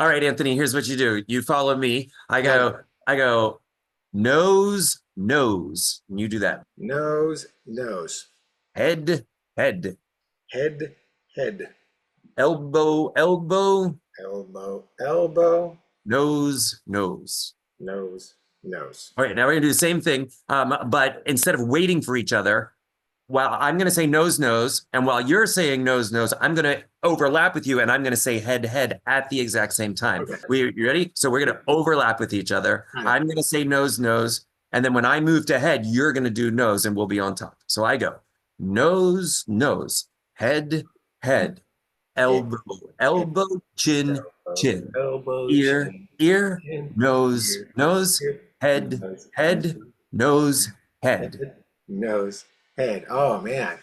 All right, Anthony, here's what you do. You follow me. Got it. I go, nose, nose. And you do that. Nose, nose. Head, head. Head, head. Elbow, elbow. Elbow, elbow. Nose, nose. Nose, nose. All right, now we're gonna do the same thing, but instead of waiting for each other, while I'm gonna say nose, nose, and while you're saying nose, nose, I'm gonna overlap with you, and I'm gonna say head, head at the exact same time. Okay. You ready? So we're gonna overlap with each other. Got it. I'm gonna say nose, nose, and then when I move to head, you're gonna do nose, and we'll be on top. So I go nose, nose, head, head, Head, elbow, head. elbow, chin, Elbow, chin, elbow, ear, chin, ear, chin, nose, ear, nose, ear. head, Nose, head, nose, head. head, nose, head. Oh man.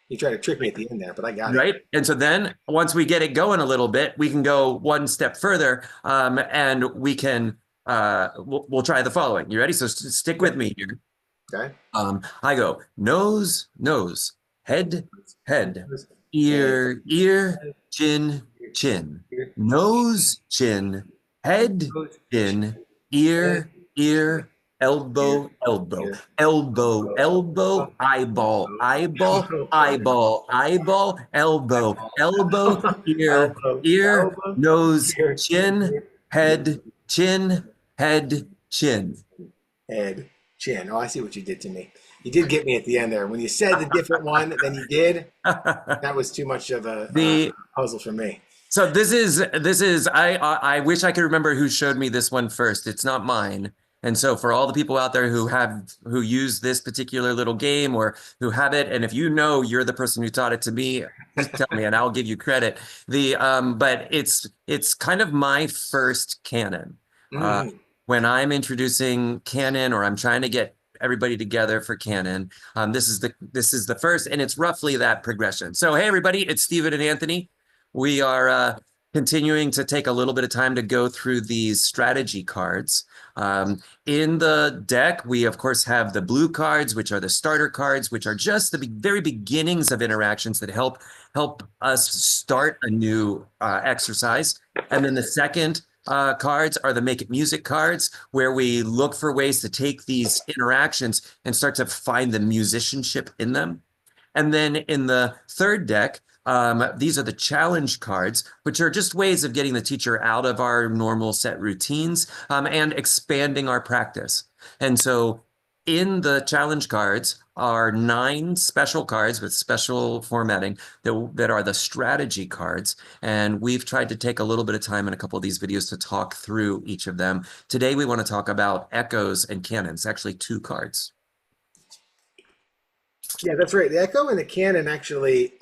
You tried to trick me at the end there, but I got it. Right. And so then once we get it going a little bit, we can go one step further, and we can we'll try the following. You ready? So stick with Yep. me here. Okay. I go nose, nose, head, head, Nose, head, ear, ear, head, chin, ear, chin, ear, nose, chin, head, nose, chin, chin, head, ear, chin, ear, ear, elbow, elbow, ear, elbow, elbow, elbow, elbow, eyeball, eyeball, elbow, eyeball, eyeball, elbow, elbow, eyeball, ear, elbow, ear, elbow, nose, ear, chin, ear, ear, head, chin, head, chin. head, chin. Oh, I see what you did to me. You did get me at the end there. When you said the different one than you did, that was too much of a The puzzle for me. So this is I wish I could remember who showed me this one first. It's not mine. And so for all the people out there who use this particular little game or who have it, and if you know you're the person who taught it to me, just tell me and I'll give you credit. But it's kind of my first Canon. Uh, Mm. when I'm introducing Canon or I'm trying to get everybody together for Canon, this is the first, and it's roughly that progression. So hey everybody, it's Stephen and Anthony. We are continuing to take a little bit of time to go through these strategy cards. In the deck, we of course have the blue cards, which are the starter cards, which are just the very beginnings of interactions that help us start a new exercise. And then the second cards are the Make It Music cards, where we look for ways to take these interactions and start to find the musicianship in them. And then in the third deck, these are the challenge cards, which are just ways of getting the teacher out of our normal set routines, and expanding our practice. And so in the challenge cards are 9 special cards with special formatting that are the strategy cards. And we've tried to take a little bit of time in a couple of these videos to talk through each of them. Today, we want to talk about echoes and canons, actually 2 cards. Yeah, that's right. The Echo and the Canon actually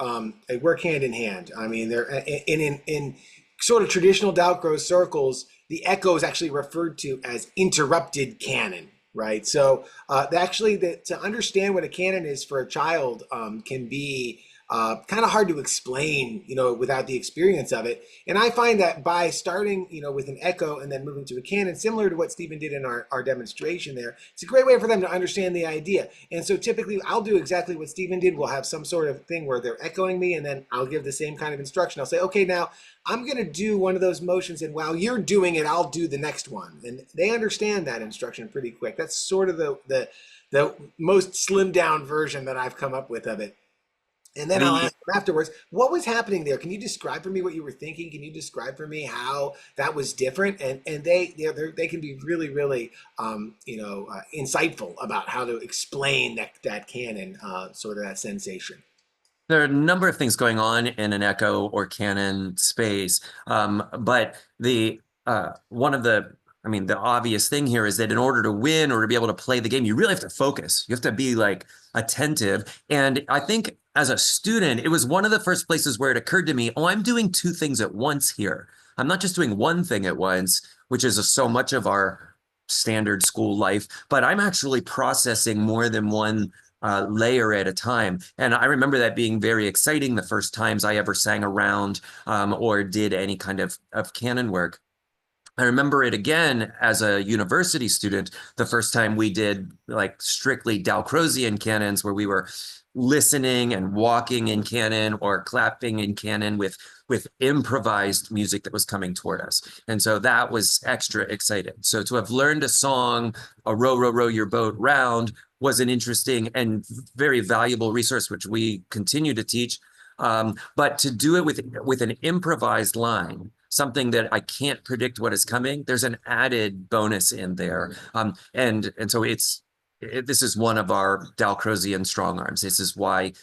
they work hand in hand. I mean, they're in sort of traditional Dalcroze circles. The Echo is actually referred to as interrupted canon, right? So to understand what a canon is for a child can be kind of hard to explain, without the experience of it. And I find that by starting, with an Echo and then moving to a Canon, similar to what Stephen did in our demonstration there, it's a great way for them to understand the idea. And so typically I'll do exactly what Stephen did. We'll have some sort of thing where they're echoing me and then I'll give the same kind of instruction. I'll say, okay, now I'm going to do one of those motions, and while you're doing it, I'll do the next one. And they understand that instruction pretty quick. That's sort of the most slimmed down version that I've come up with of it. And then I'll The ask them afterwards, what was happening there? Can you describe for me what you were thinking? Can you describe for me how that was different? And they can be really, really insightful about how to explain that canon, sort of that sensation. There are a number of things going on in an Echo or Canon space, but the obvious thing here is that in order to win or to be able to play the game, you really have to focus. You have to be like attentive. And I think as a student, it was one of the first places where it occurred to me, oh, I'm doing 2 things at once here. I'm not just doing one thing at once, which is so much of our standard school life, but I'm actually processing more than one layer at a time. And I remember that being very exciting the first times I ever sang around or did any kind of canon work. I remember it again as a university student, the first time we did like strictly Dalcrozian canons where we were listening and walking in canon or clapping in canon with improvised music that was coming toward us. And so that was extra exciting. So to have learned a song, a row, row, row your boat round was an interesting and very valuable resource, which we continue to teach. But to do it with an improvised line, something that I can't predict what is coming, there's an added bonus in there. And so this is one of our Dalcrozian strong arms. This is why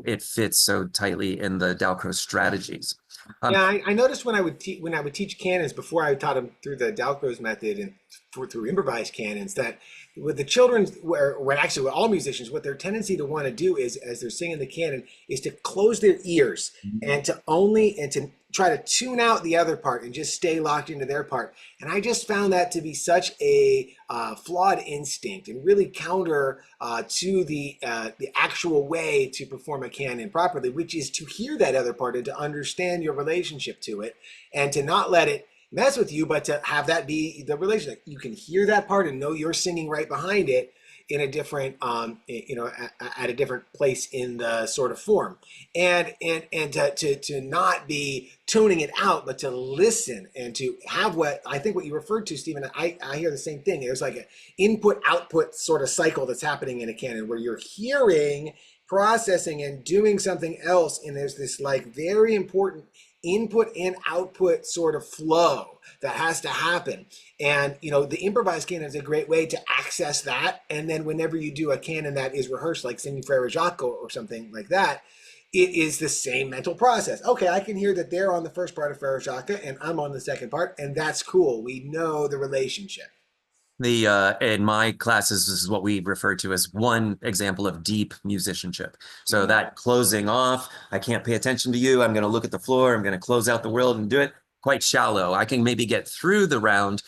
it fits so tightly in the Dalcroze strategies. Um, Yeah, I noticed when I would teach canons before I taught them through the Dalcroze method and through improvised canons that with the children, when actually with all musicians, what their tendency to want to do is as they're singing the canon is to close their ears and to try to tune out the other part and just stay locked into their part. And I just found that to be such a flawed instinct and really counter to the actual way to perform a canon properly, which is to hear that other part and to understand your relationship to it and to not let it mess with you, but to have that be the relationship. You can hear that part and know you're singing right behind it in a different, at a different place in the sort of form, and to not be tuning it out, but to listen and to have what I think what you referred to, Stephen. I hear the same thing. There's like an input output sort of cycle that's happening in a canon where you're hearing, processing, and doing something else, and there's this like very important input and output sort of flow that has to happen. And the improvised canon is a great way to access that. And then whenever you do a canon that is rehearsed, like singing Frere Jacques or something like that, it is the same mental process. Okay, I can hear that they're on the first part of Frere Jacques and I'm on the second part, and that's cool. We know the relationship. In my classes, this is what we refer to as one example of deep musicianship. So Mhm. that closing off, I can't pay attention to you. I'm going to look at the floor. I'm going to close out the world and do it. Quite shallow. I can maybe get through the round,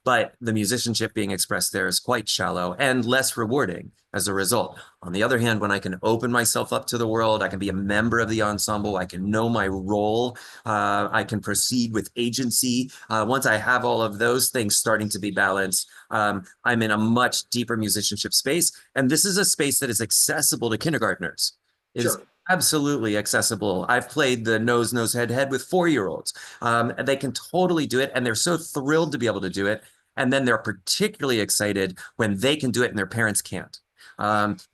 but the musicianship being expressed there is quite shallow and less rewarding as a result. On the other hand, when I can open myself up to the world, I can be a member of the ensemble, I can know my role, I can proceed with agency. Once I have all of those things starting to be balanced, I'm in a much deeper musicianship space. And this is a space that is accessible to kindergartners. It is Sure. absolutely accessible. I've played the nose, nose, head, head with 4-year-olds. And they can totally do it. And they're so thrilled to be able to do it. And then they're particularly excited when they can do it and their parents can't.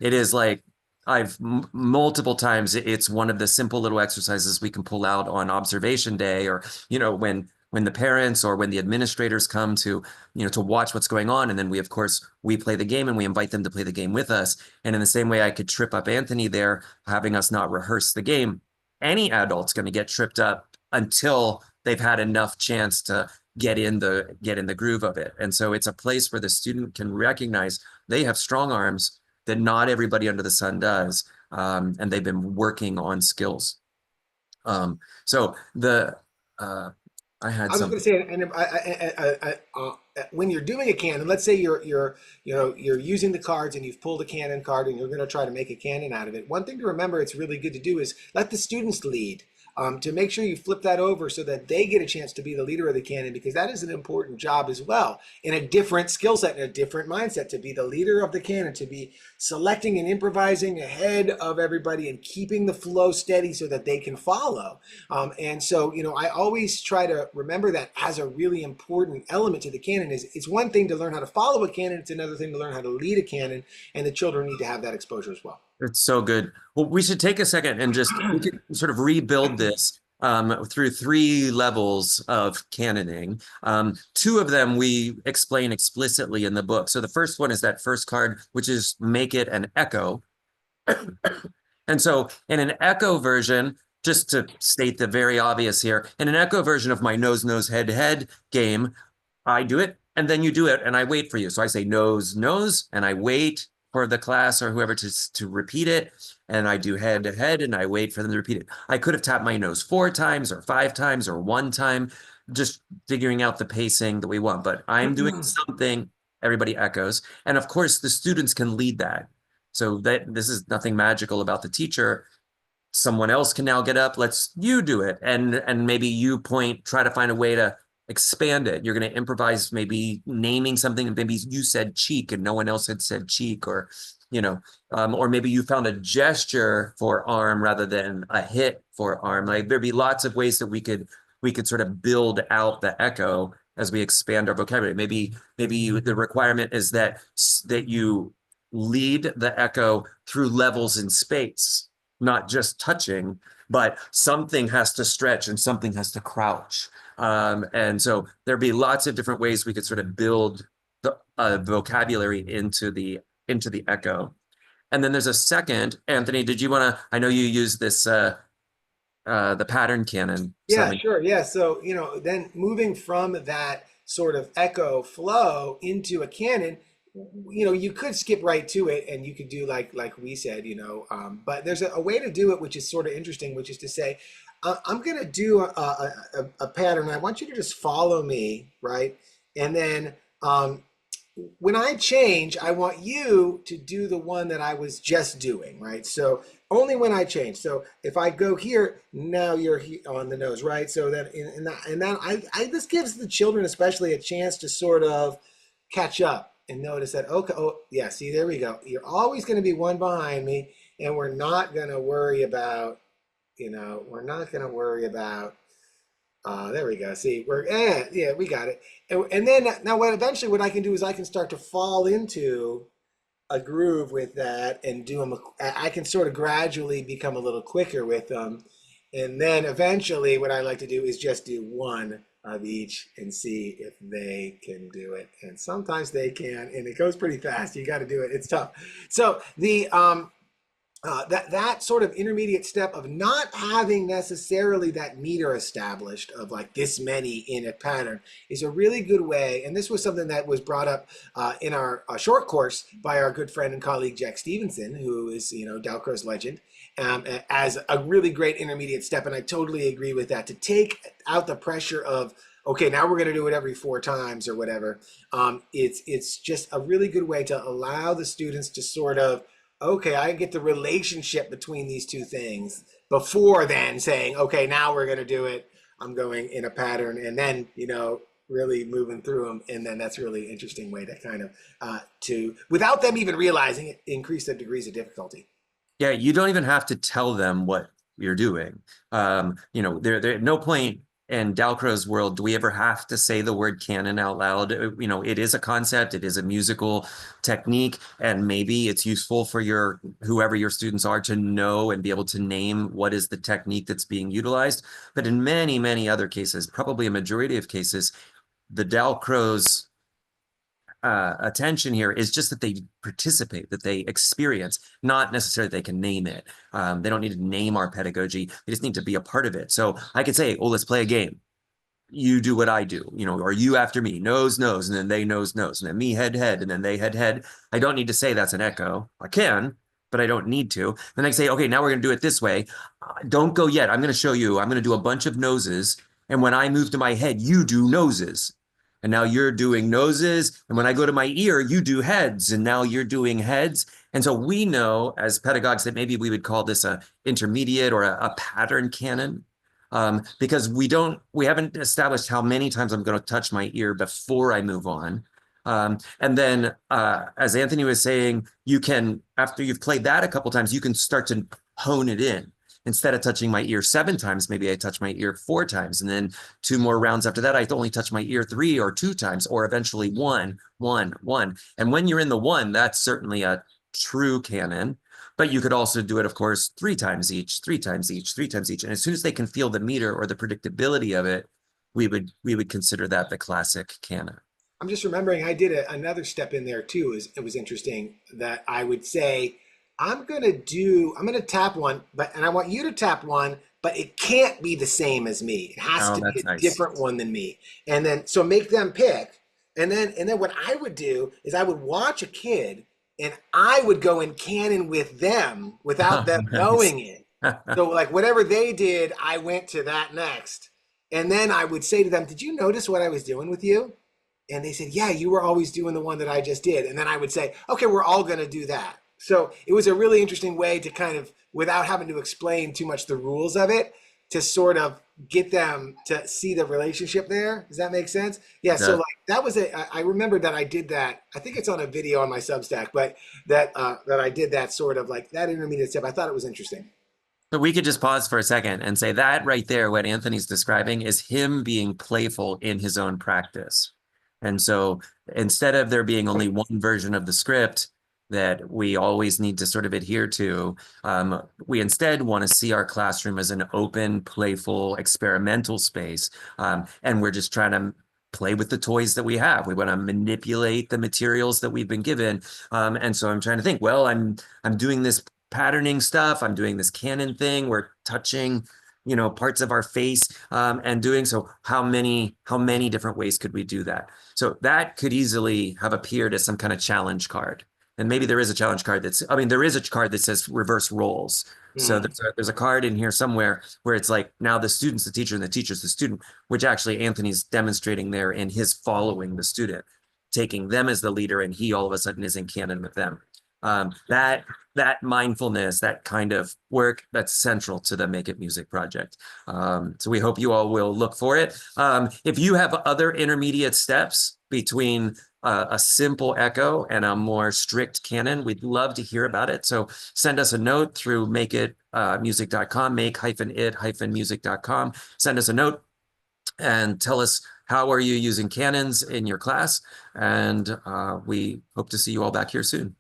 It is like I've multiple times, it's one of the simple little exercises we can pull out on observation day, or, when the parents or when the administrators come to watch what's going on. And then of course, we play the game and we invite them to play the game with us. And in the same way I could trip up Anthony there, having us not rehearse the game, any adult's going to get tripped up until they've had enough chance to get in the groove of it. And so it's a place where the student can recognize they have strong arms that not everybody under the sun does. And they've been working on skills. So I had I was some. going to say, and when you're doing a canon, let's say you're using the cards and you've pulled a canon card and you're going to try to make a canon out of it. One thing to remember, it's really good to do is let the students lead. To make sure you flip that over so that they get a chance to be the leader of the canon, because that is an important job as well in a different skill set, in a different mindset, to be the leader of the canon, to be selecting and improvising ahead of everybody and keeping the flow steady so that they can follow. And so, I always try to remember that as a really important element to the canon. Is it's one thing to learn how to follow a canon, it's another thing to learn how to lead a canon, and the children need to have that exposure as well. It's so good. Well, we should take a second and we could sort of rebuild this through 3 levels of canoning. Two of them we explain explicitly in the book. So the first one is that first card, which is make it an echo. And so in an echo version, just to state the very obvious here, in an echo version of my nose, nose, head, head game, I do it and then you do it and I wait for you. So I say nose, nose, and I wait for the class or whoever to repeat it. And I do head to head and I wait for them to repeat it. I could have tapped my nose 4 times or 5 times or 1 time, just figuring out the pacing that we want. But I'm doing something, everybody echoes. And of course, the students can lead that. So that this is nothing magical about the teacher. Someone else can now get up. Let's you do it. And maybe you try to find a way to expand it. You're going to improvise, maybe naming something, and maybe you said cheek and no one else had said cheek, you know, or maybe you found a gesture for arm rather than a hit for arm. Like there'd be lots of ways that we could sort of build out the echo as we expand our vocabulary. Maybe the requirement is that you lead the echo through levels in space, not just touching, but something has to stretch and something has to crouch. And so there'd be lots of different ways we could sort of build the vocabulary into the echo. And then there's a second, Anthony, did you want to, I know you use this, the pattern canon. Yeah, sure. Yeah. So, then moving from that sort of echo flow into a canon, you could skip right to it and you could do like we said, but there's a way to do it, which is sort of interesting, which is to say, I'm going to do a pattern. I want you to just follow me, right? And then when I change, I want you to do the one that I was just doing, right? So only when I change. So if I go here, now you're on the nose, right? So that this gives the children especially a chance to sort of catch up and notice that, okay, oh yeah, see, there we go. You're always going to be one behind me, and we're not going to worry about, there we go. See, yeah, we got it. And then now what I can do is I can start to fall into a groove with that and do them. I can sort of gradually become a little quicker with them. And then eventually what I like to do is just do one of each and see if they can do it. And sometimes they can, and it goes pretty fast. You got to do it. It's tough. So that sort of intermediate step of not having necessarily that meter established of like this many in a pattern is a really good way. And this was something that was brought up in our short course by our good friend and colleague Jack Stevenson, who is Dalcroze legend, as a really great intermediate step. And I totally agree with that, to take out the pressure of, okay, now we're going to do it every 4 times or whatever. It's just a really good way to allow the students to sort of, okay, I get the relationship between these two things before then saying, okay, now we're going to do it. I'm going in a pattern, and then, really moving through them. And then that's a really interesting way to kind of, without them even realizing it, increase the degrees of difficulty. Yeah, you don't even have to tell them what you're doing. There at no point in Dalcroze world do we ever have to say the word canon out loud. It is a concept, it is a musical technique, and maybe it's useful for whoever your students are to know and be able to name what is the technique that's being utilized. But in many, many other cases, probably a majority of cases, the Dalcroze attention here is just that they participate, that they experience, not necessarily they can name it. They don't need to name our pedagogy. They just need to be a part of it. So I could say, oh, let's play a game. You do what I do, or you after me, nose, nose, and then they nose, nose, and then me head, head, and then they head, head. I don't need to say that's an echo. I can, but I don't need to. Then I say, okay, now we're going to do it this way. Don't go yet. I'm going to show you. I'm going to do a bunch of noses. And when I move to my head, you do noses. And now you're doing noses. And when I go to my ear, you do heads. And now you're doing heads. And so we know as pedagogues that maybe we would call this a intermediate or a pattern canon, because we haven't established how many times I'm going to touch my ear before I move on. And then, as Anthony was saying, you can, after you've played that a couple times, you can start to hone it in. Instead of touching my ear 7 times, maybe I touch my ear 4 times. And then 2 more rounds after that, I only touch my ear 3 or 2 times, or eventually 1, 1, 1. And when you're in the 1, that's certainly a true canon. But you could also do it, of course, 3 times each, 3 times each, 3 times each. And as soon as they can feel the meter or the predictability of it, we would consider that the classic canon. I'm just remembering I did another step in there too. It was interesting that I would say, I'm going to tap one, and I want you to tap one, but it can't be the same as me. It has to be a different one than me. And then, so make them pick. And then what I would do is I would watch a kid and I would go in canon with them without them knowing it. So like whatever they did, I went to that next. And then I would say to them, did you notice what I was doing with you? And they said, yeah, you were always doing the one that I just did. And then I would say, okay, we're all going to do that. So it was a really interesting way to kind of, without having to explain too much the rules of it, to sort of get them to see the relationship there. Does that make sense? Yeah. So The like that was I remember that I did that. I think it's on a video on my Substack, but that I did that sort of like that intermediate step. I thought it was interesting. So we could just pause for a second and say that right there, what Anthony's describing is him being playful in his own practice. And so instead of there being only one version of the script that we always need to sort of adhere to, we instead want to see our classroom as an open, playful, experimental space. And we're just trying to play with the toys that we have. We want to manipulate the materials that we've been given. And so I'm trying to think, well, I'm doing this patterning stuff. I'm doing this Canon thing. We're touching, parts of our face, and doing so. How many different ways could we do that? So that could easily have appeared as some kind of challenge card. And maybe there is a challenge card there is a card that says reverse roles. So Hmm. there's a card in here somewhere where it's like now the student's the teacher and the teacher's the student, which actually Anthony's demonstrating there in his following the student, taking them as the leader, and he all of a sudden is in canon with them. That mindfulness, that kind of work, that's central to the Make It Music project. So we hope you all will look for it. If you have other intermediate steps between a simple echo and a more strict canon, we'd love to hear about it. So send us a note through makeitmusic.com, make-it-music.com. Send us a note and tell us how are you using canons in your class. And we hope to see you all back here soon.